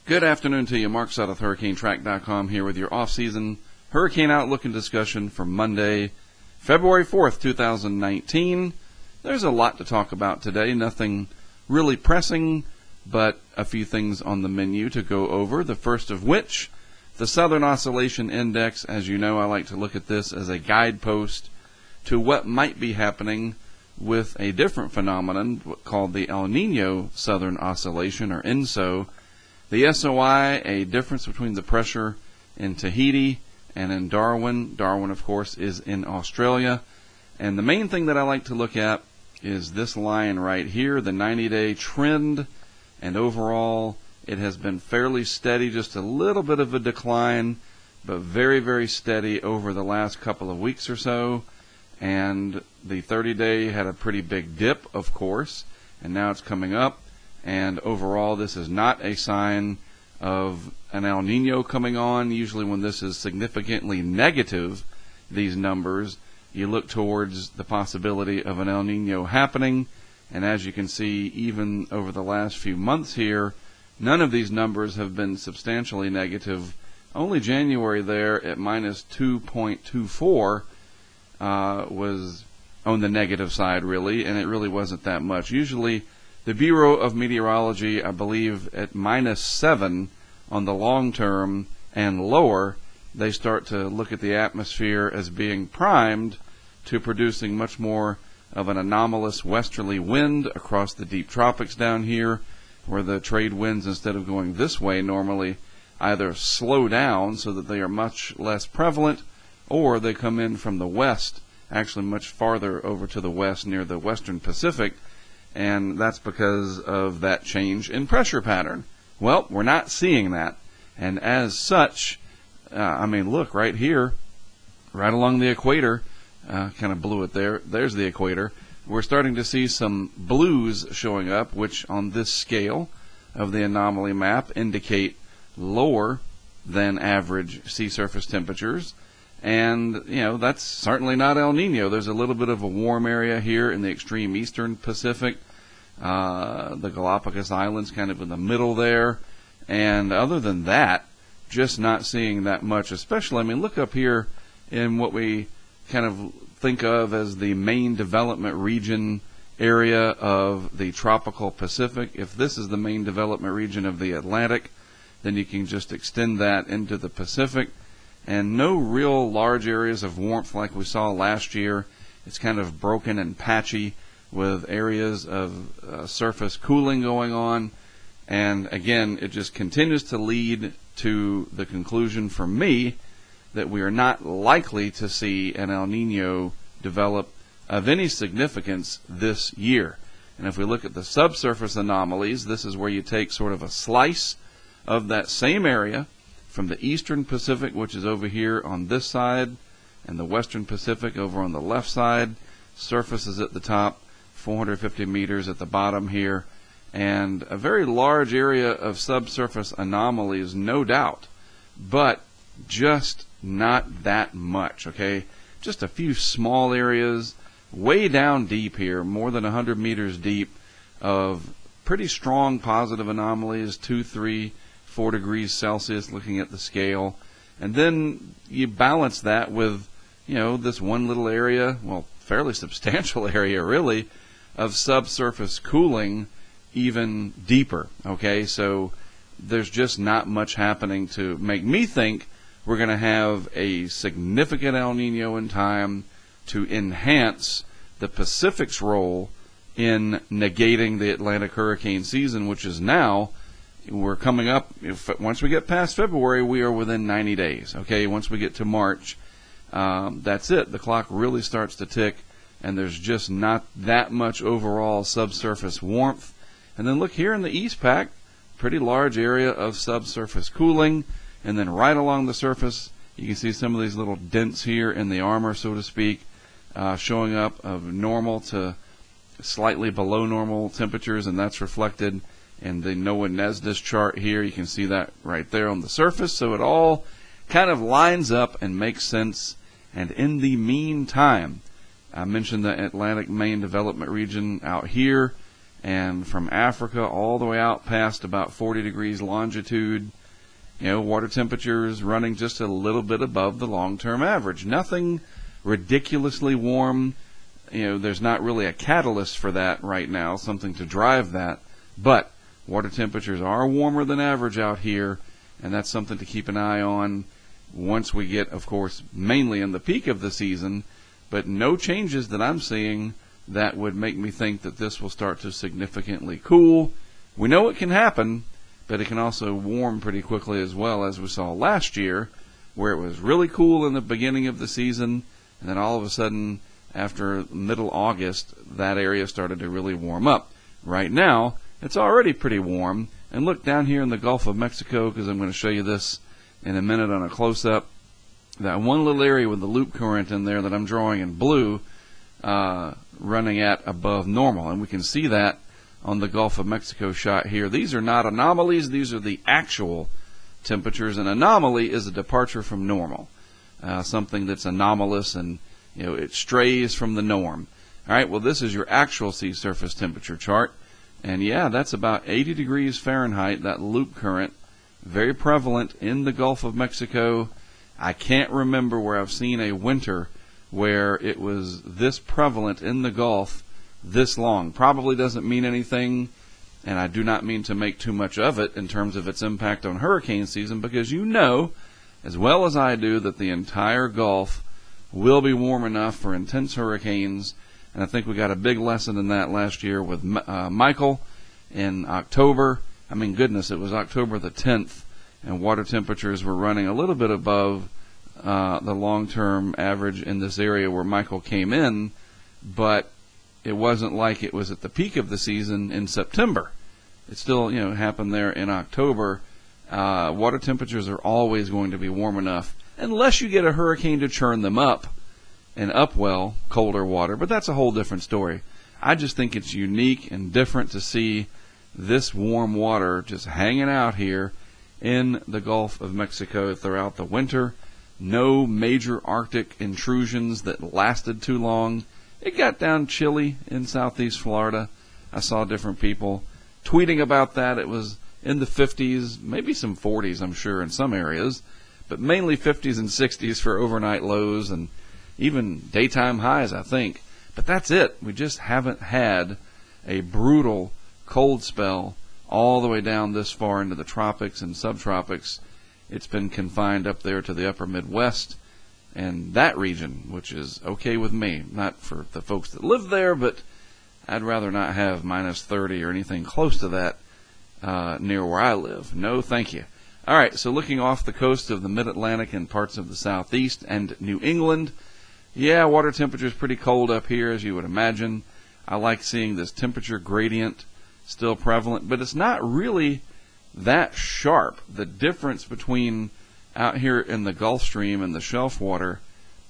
Good afternoon to you. Mark Sutton with HurricaneTrack.com here with your off-season hurricane outlook and discussion for Monday, February 4th, 2019. There's a lot to talk about today. Nothing really pressing, but a few things on the menu to go over. The first of which, the Southern Oscillation Index. As you know, I like to look at this as a guidepost to what might be happening with a different phenomenon called the El Nino Southern Oscillation, or ENSO. The SOI, a difference between the pressure in Tahiti and in Darwin. Darwin, of course, is in Australia. And the main thing that I like to look at is this line right here, the 90-day trend. And overall, it has been fairly steady, just a little bit of a decline, but very, very steady over the last couple of weeks or so. And the 30-day had a pretty big dip, of course, and now it's coming up. And overall, this is not a sign of an El Nino coming on. Usually when this is significantly negative, these numbers, you look towards the possibility of an El Nino happening. And as you can see, even over the last few months here, none of these numbers have been substantially negative. Only January there at minus 2.24 was on the negative side, really, and it really wasn't that much. Usually, the Bureau of Meteorology, I believe, at minus 7 on the long term and lower, they start to look at the atmosphere as being primed to producing much more of an anomalous westerly wind across the deep tropics down here, where the trade winds, instead of going this way, normally either slow down so that they are much less prevalent, or they come in from the west, actually much farther over to the west near the western Pacific. And that's because of that change in pressure pattern. Well, we're not seeing that. And as such, look, right here, right along the equator, kind of blew it there. There's the equator. We're starting to see some blues showing up, which on this scale of the anomaly map indicate lower than average sea surface temperatures. And, that's certainly not El Nino. There's a little bit of a warm area here in the extreme eastern Pacific. The Galapagos Islands kind of in the middle there. And other than that, just not seeing that much. Especially, look up here in what we kind of think of as the main development region area of the tropical Pacific. If this is the main development region of the Atlantic, then you can just extend that into the Pacific. And no real large areas of warmth like we saw last year. It's kind of broken and patchy with areas of surface cooling going on. And again, it just continues to lead to the conclusion for me that we are not likely to see an El Nino develop of any significance this year. And if we look at the subsurface anomalies, this is where you take sort of a slice of that same area from the eastern Pacific, which is over here on this side, and the western Pacific over on the left side. Surface is at the top, 450 meters at the bottom here, and a very large area of subsurface anomalies, no doubt, but just not that much, okay? Just a few small areas, way down deep here, more than 100 meters deep, of pretty strong positive anomalies, 2, 3, 4 degrees Celsius looking at the scale. And then you balance that with, this one little area, well, fairly substantial area really, of subsurface cooling even deeper. Okay, so there's just not much happening to make me think we're going to have a significant El Nino in time to enhance the Pacific's role in negating the Atlantic hurricane season, which is now, we're coming up, once we get past February, we are within 90 days. Okay, once we get to March, that's it. The clock really starts to tick, and there's just not that much overall subsurface warmth. And then look here in the East Pac, pretty large area of subsurface cooling. And then right along the surface, you can see some of these little dents here in the armor, so to speak, showing up of normal to slightly below normal temperatures, and that's reflected in the NOAA NESDIS chart here. You can see that right there on the surface. So it all kind of lines up and makes sense. And in the meantime, I mentioned the Atlantic main development region out here, and from Africa all the way out past about 40 degrees longitude, water temperatures running just a little bit above the long-term average. Nothing ridiculously warm. There's not really a catalyst for that right now, something to drive that, but water temperatures are warmer than average out here, and that's something to keep an eye on once we get, of course, mainly in the peak of the season, but no changes that I'm seeing that would make me think that this will start to significantly cool. We know it can happen, but it can also warm pretty quickly as well, as we saw last year, where it was really cool in the beginning of the season, and then all of a sudden, after middle August, that area started to really warm up. Right now, it's already pretty warm, and look down here in the Gulf of Mexico, because I'm going to show you this in a minute on a close-up. That one little area with the loop current in there that I'm drawing in blue, running at above normal, and we can see that on the Gulf of Mexico shot here. These are not anomalies, these are the actual temperatures. An anomaly is a departure from normal, something that's anomalous and it strays from the norm. All right, well, this is your actual sea surface temperature chart, and yeah, that's about 80 degrees Fahrenheit, that loop current, very prevalent in the Gulf of Mexico. I can't remember where I've seen a winter where it was this prevalent in the Gulf this long. Probably doesn't mean anything, and I do not mean to make too much of it in terms of its impact on hurricane season, because as well as I do, that the entire Gulf will be warm enough for intense hurricanes, and I think we got a big lesson in that last year with Michael in October. I mean, goodness, it was October the 10th, and water temperatures were running a little bit above the long-term average in this area where Michael came in, but it wasn't like it was at the peak of the season in September. It still, happened there in October. Water temperatures are always going to be warm enough, unless you get a hurricane to churn them up and upwell colder water, but that's a whole different story. I just think it's unique and different to see this warm water just hanging out here in the Gulf of Mexico throughout the winter. No major Arctic intrusions that lasted too long. It got down chilly in southeast Florida. I saw different people tweeting about that. It was in the 50s, maybe some 40s, I'm sure, in some areas, but mainly 50s and 60s for overnight lows and even daytime highs, I think. But that's it. We just haven't had a brutal cold spell all the way down this far into the tropics and subtropics. It's been confined up there to the upper Midwest and that region, which is okay with me. Not for the folks that live there, but I'd rather not have minus 30 or anything close to that near where I live. No, thank you. All right, so looking off the coast of the Mid-Atlantic and parts of the Southeast and New England, yeah, water temperature is pretty cold up here, as you would imagine. I like seeing this temperature gradient still prevalent, but it's not really that sharp. The difference between out here in the Gulf Stream and the shelf water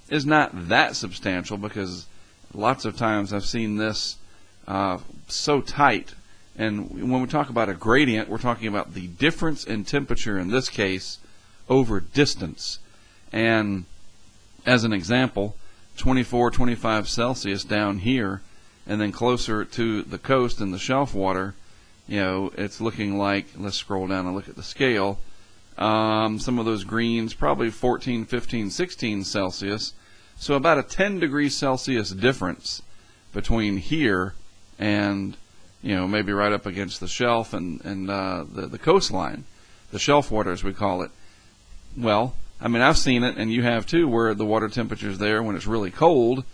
is not that substantial, because lots of times I've seen this so tight. And when we talk about a gradient, we're talking about the difference in temperature, in this case, over distance. And as an example, 24, 25 Celsius down here, and then closer to the coast and the shelf water, it's looking like, let's scroll down and look at the scale, some of those greens, probably 14, 15, 16 Celsius. So about a 10 degrees Celsius difference between here and maybe right up against the shelf and the coastline, the shelf water as we call it. Well, I mean, I've seen it, and you have too, where the water temperatures there, when it's really cold,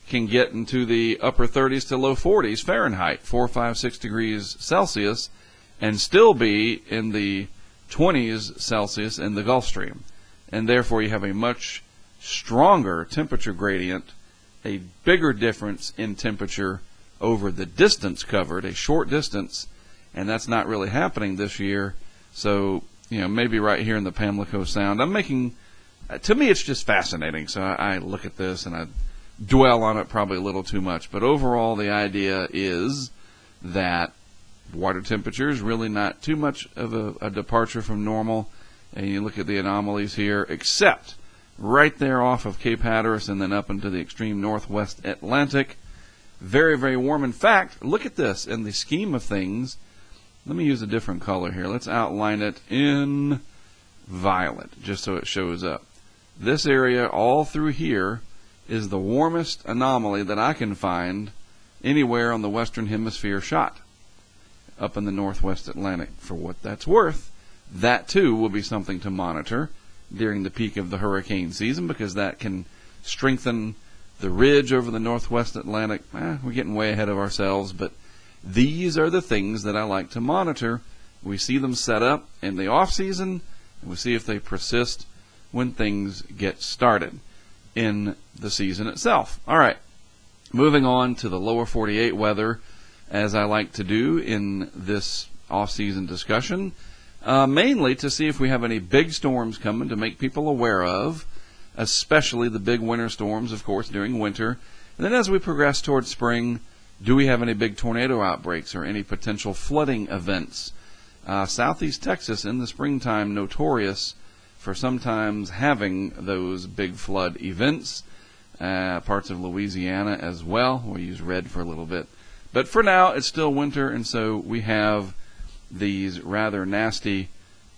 can get into the upper 30s to low 40s Fahrenheit, 4, 5, 6 degrees Celsius, and still be in the 20s Celsius in the Gulf Stream. And therefore you have a much stronger temperature gradient, a bigger difference in temperature over the distance covered, a short distance, and that's not really happening this year. So, maybe right here in the Pamlico Sound, to me it's just fascinating. So I look at this and I dwell on it probably a little too much. But overall, the idea is that water temperature is really not too much of a departure from normal. And you look at the anomalies here, except right there off of Cape Hatteras and then up into the extreme northwest Atlantic, very, very warm. In fact, look at this. In the scheme of things, let me use a different color here. Let's outline it in violet, just so it shows up. This area all through here is the warmest anomaly that I can find anywhere on the Western Hemisphere shot, up in the Northwest Atlantic. For what that's worth, that too will be something to monitor during the peak of the hurricane season, because that can strengthen the ridge over the Northwest Atlantic. We're getting way ahead of ourselves, but these are the things that I like to monitor. We see them set up in the off season, and we see if they persist when things get started in the season itself. All right, moving on to the lower 48 weather, as I like to do in this off-season discussion, mainly to see if we have any big storms coming to make people aware of, especially the big winter storms, of course, during winter. And then as we progress towards spring, do we have any big tornado outbreaks or any potential flooding events? Southeast Texas in the springtime notorious for sometimes having those big flood events. Parts of Louisiana as well. We'll use red for a little bit. But for now, it's still winter, and so we have these rather nasty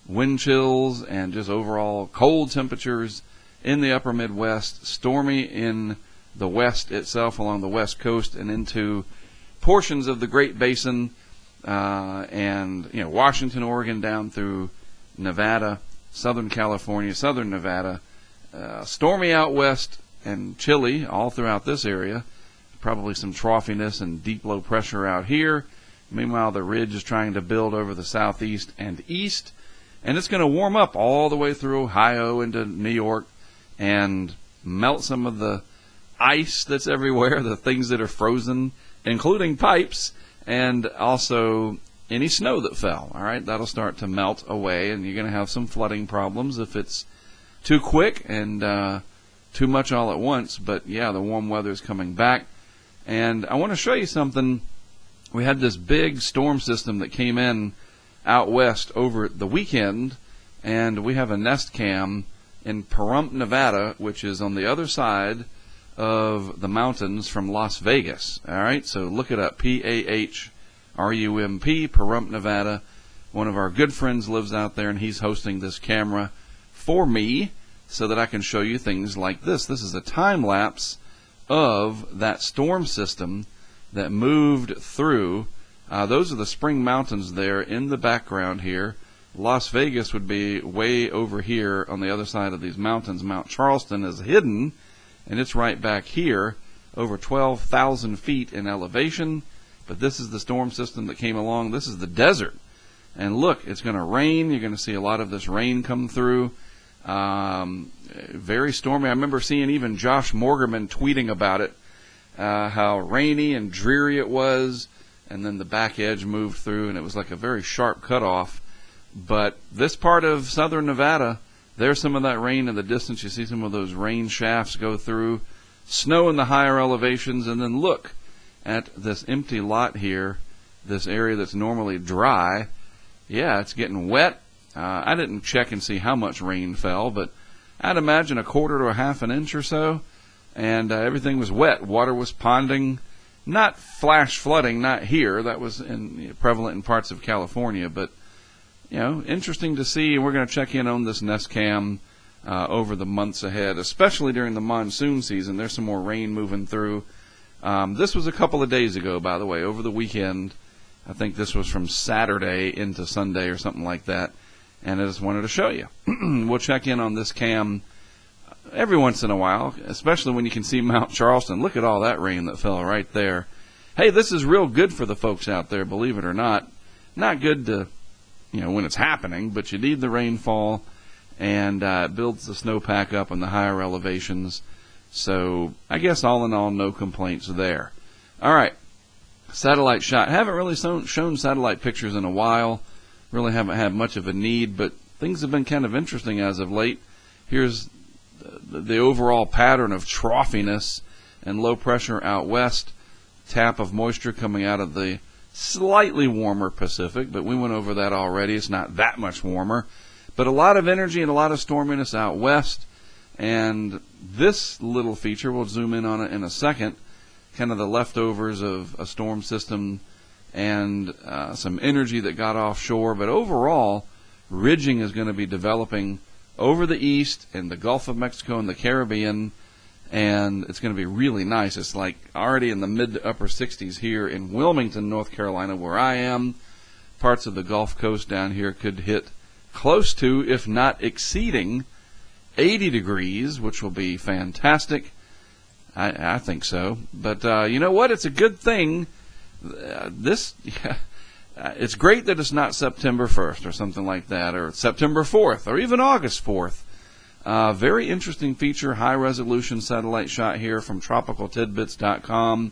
wind chills and just overall cold temperatures in the upper Midwest, stormy in the west itself along the west coast and into portions of the Great Basin, and Washington, Oregon, down through Nevada, Southern California, Southern Nevada, stormy out west and chilly all throughout this area. Probably some troughiness and deep low pressure out here. Meanwhile, the ridge is trying to build over the southeast and east, and it's going to warm up all the way through Ohio into New York and melt some of the ice that's everywhere, the things that are frozen, including pipes, and also any snow that fell. All right, that'll start to melt away, and you're going to have some flooding problems if it's too quick and too much all at once. But yeah, the warm weather is coming back. And I want to show you something. We had this big storm system that came in out west over the weekend, and we have a nest cam in Pahrump, Nevada, which is on the other side of the mountains from Las Vegas. All right, so look it up, Pahrump, Pahrump, Nevada. One of our good friends lives out there, and he's hosting this camera for me so that I can show you things like this. This is a time lapse of that storm system that moved through. Those are the Spring Mountains there in the background here. Las Vegas would be way over here on the other side of these mountains. Mount Charleston is hidden, and it's right back here, over 12,000 feet in elevation. But this is the storm system that came along. This is the desert. And look, it's going to rain. You're going to see a lot of this rain come through. Very stormy. I remember seeing even Josh Morgerman tweeting about it, how rainy and dreary it was, and then the back edge moved through, and it was like a very sharp cutoff. But this part of southern Nevada, there's some of that rain in the distance. You see some of those rain shafts go through, snow in the higher elevations, and then look at this empty lot here, this area that's normally dry. Yeah, it's getting wet. I didn't check and see how much rain fell, but I'd imagine a quarter to a half an inch or so, and everything was wet. Water was ponding, not flash flooding, not here. That was prevalent in parts of California, but interesting to see. We're going to check in on this nest cam over the months ahead, especially during the monsoon season. There's some more rain moving through. This was a couple of days ago, by the way, over the weekend. I think this was from Saturday into Sunday or something like that. And I just wanted to show you. We'll check in on this cam every once in a while, especially when you can see Mount Charleston. Look at all that rain that fell right there. Hey, this is real good for the folks out there, believe it or not. Not good to, when it's happening, but you need the rainfall, and it builds the snowpack up in the higher elevations. So I guess all in all, no complaints there. All right, satellite shot. Haven't really shown satellite pictures in a while. Really haven't had much of a need, but things have been kind of interesting as of late. Here's the overall pattern of troughiness and low pressure out west, tap of moisture coming out of the slightly warmer Pacific, but we went over that already. It's not that much warmer, but a lot of energy and a lot of storminess out west. And this little feature, we'll zoom in on it in a second, kind of the leftovers of a storm system and some energy that got offshore. But overall, ridging is going to be developing over the east and the Gulf of Mexico and the Caribbean, and it's going to be really nice. It's like already in the mid to upper 60s here in Wilmington, North Carolina, where I am. Parts of the Gulf Coast down here could hit close to, if not exceeding, 80 degrees, which will be fantastic. I think so. But you know what? It's a good thing. It's great that it's not September 1st or something like that, or September 4th, or even August 4th. Very interesting feature, high-resolution satellite shot here from tropicaltidbits.com.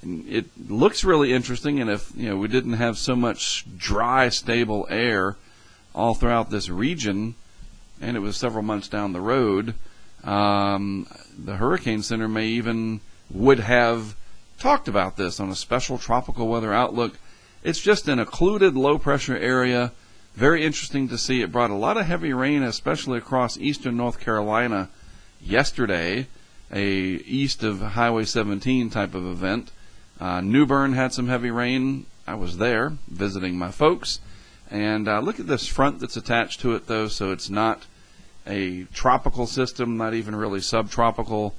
It looks really interesting, and if we didn't have so much dry, stable air all throughout this region, and it was several months down the road, the Hurricane Center would have talked about this on a special tropical weather outlook. It's just an occluded low-pressure area. Very interesting to see. It brought a lot of heavy rain, especially across eastern North Carolina yesterday, a east of Highway 17 type of event. New Bern had some heavy rain. I was there visiting my folks. And look at this front that's attached to it, though, so it's not a tropical system, not even really subtropical.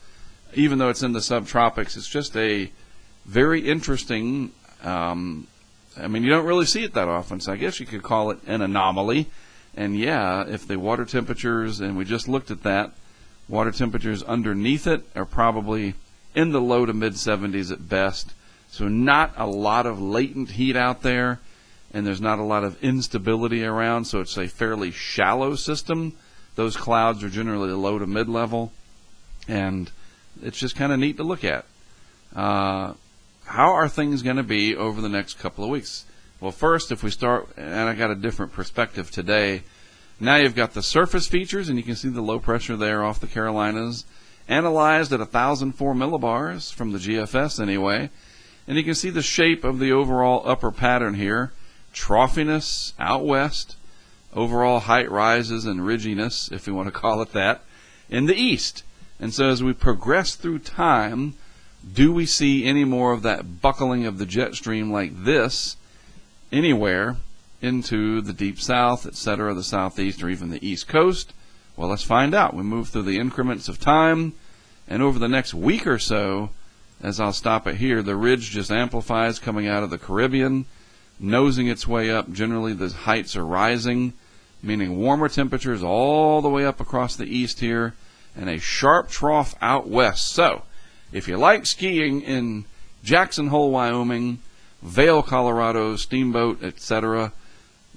Even though it's in the subtropics, it's just a very interesting, you don't really see it that often, so I guess you could call it an anomaly. And yeah, if the water temperatures, and we just looked at that, water temperatures underneath it are probably in the low to mid 70s at best. So not a lot of latent heat out there, and there's not a lot of instability around, so it's a fairly shallow system. Those clouds are generally low to mid level, and it's just kind of neat to look at. How are things going to be over the next couple of weeks? Well, first, if we start, and I got a different perspective today. Now you've got the surface features, and you can see the low pressure there off the Carolinas, analyzed at 1,004 millibars from the GFS anyway. And you can see the shape of the overall upper pattern here. Troughiness out west, overall height rises and ridginess, if we want to call it that, in the east. And so as we progress through time, do we see any more of that buckling of the jet stream like this anywhere into the deep south, etc., the southeast, or even the east coast? Well, let's find out. We move through the increments of time, and over the next week or so, as I'll stop it here, the ridge just amplifies coming out of the Caribbean, nosing its way up. Generally, the heights are rising, meaning warmer temperatures all the way up across the east here, and a sharp trough out west. So, if you like skiing in Jackson Hole, Wyoming, Vail, Colorado, Steamboat, etc.,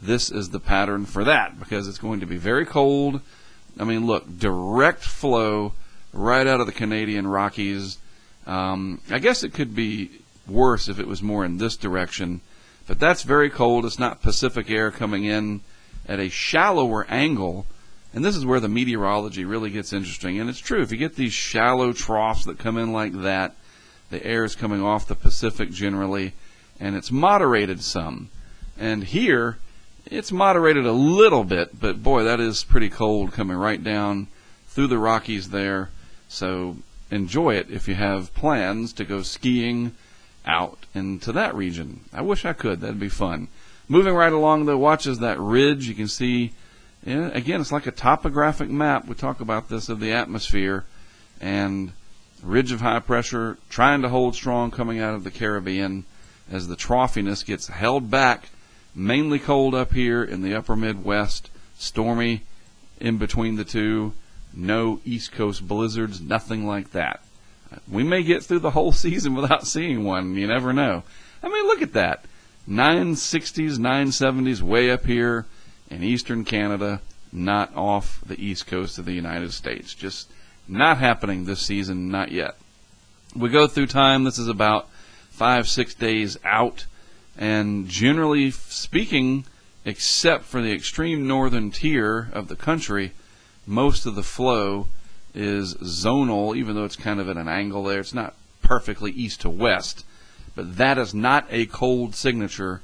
this is the pattern for that, because it's going to be very cold. I mean, look, direct flow right out of the Canadian Rockies. I guess it could be worse if it was more in this direction, but that's very cold. It's not Pacific air coming in at a shallower angle, and this is where the meteorology really gets interesting. And it's true, if you get these shallow troughs that come in like that, the air is coming off the Pacific generally, and it's moderated some. And here, it's moderated a little bit, but boy, that is pretty cold coming right down through the Rockies there. So enjoy it if you have plans to go skiing out into that region. I wish I could. That'd be fun. Moving right along, though, watch as that ridge. You can see, again, it's like a topographic map. We talk about this of the atmosphere, and ridge of high pressure trying to hold strong coming out of the Caribbean as the troughiness gets held back. Mainly cold up here in the upper Midwest, stormy in between the two. No East Coast blizzards, nothing like that. We may get through the whole season without seeing one. You never know. I mean, look at that. 960s, 970s way up here in eastern Canada, not off the east coast of the United States. Just not happening this season, not yet. We go through time. This is about 5-6 days out. And generally speaking, except for the extreme northern tier of the country, most of the flow is zonal, even though it's kind of at an angle there. It's not perfectly east to west, but that is not a cold signature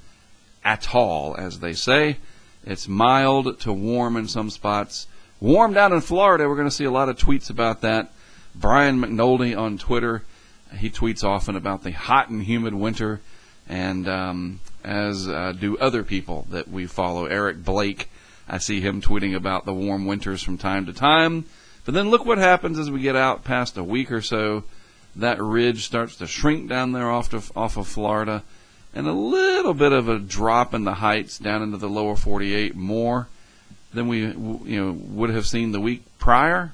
at all, as they say. It's mild to warm in some spots. Warm down in Florida. We're going to see a lot of tweets about that. Brian McNulty on Twitter He tweets often about the hot and humid winter, and as do other people that we follow. Eric Blake, I see him tweeting about the warm winters from time to time. But then look what happens as we get out past a week or so. That ridge starts to shrink down there off of Florida, and a little bit of a drop in the heights down into the lower 48 more than we would have seen the week prior.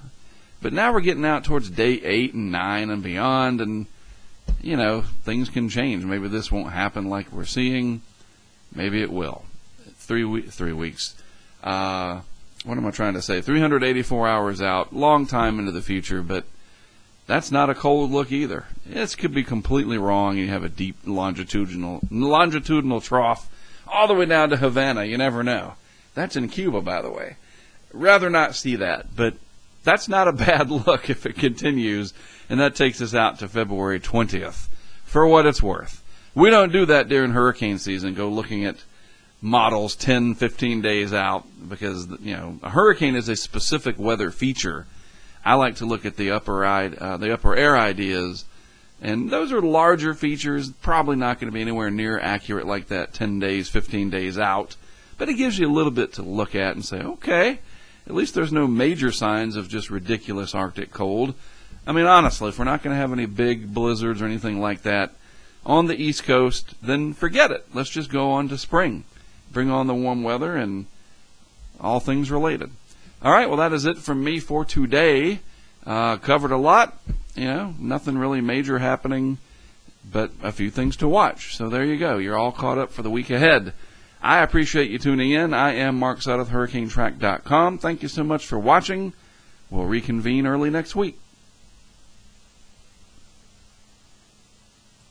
But now we're getting out towards day 8 and 9 and beyond, and things can change. Maybe this won't happen like we're seeing. Maybe it will. 3 weeks. What am I trying to say? 384 hours out, long time into the future, but that's not a cold look either. This could be completely wrong, and you have a deep longitudinal trough all the way down to Havana. You never know. That's in Cuba, by the way. Rather not see that, but that's not a bad look if it continues, and that takes us out to February 20th, for what it's worth. We don't do that during hurricane season, go looking at models 10, 15 days out, because a hurricane is a specific weather feature. I like to look at the upper air ideas, and those are larger features, probably not going to be anywhere near accurate like that 10 days, 15 days out, but it gives you a little bit to look at and say, okay, at least there's no major signs of just ridiculous Arctic cold. I mean, honestly, if we're not going to have any big blizzards or anything like that on the East Coast, then forget it. Let's just go on to spring. Bring on the warm weather and all things related. All right, well, that is it from me for today. Covered a lot. Nothing really major happening, but a few things to watch. So there you go. You're all caught up for the week ahead. I appreciate you tuning in. I am Mark Sudduth, HurricaneTrack.com. Thank you so much for watching. We'll reconvene early next week.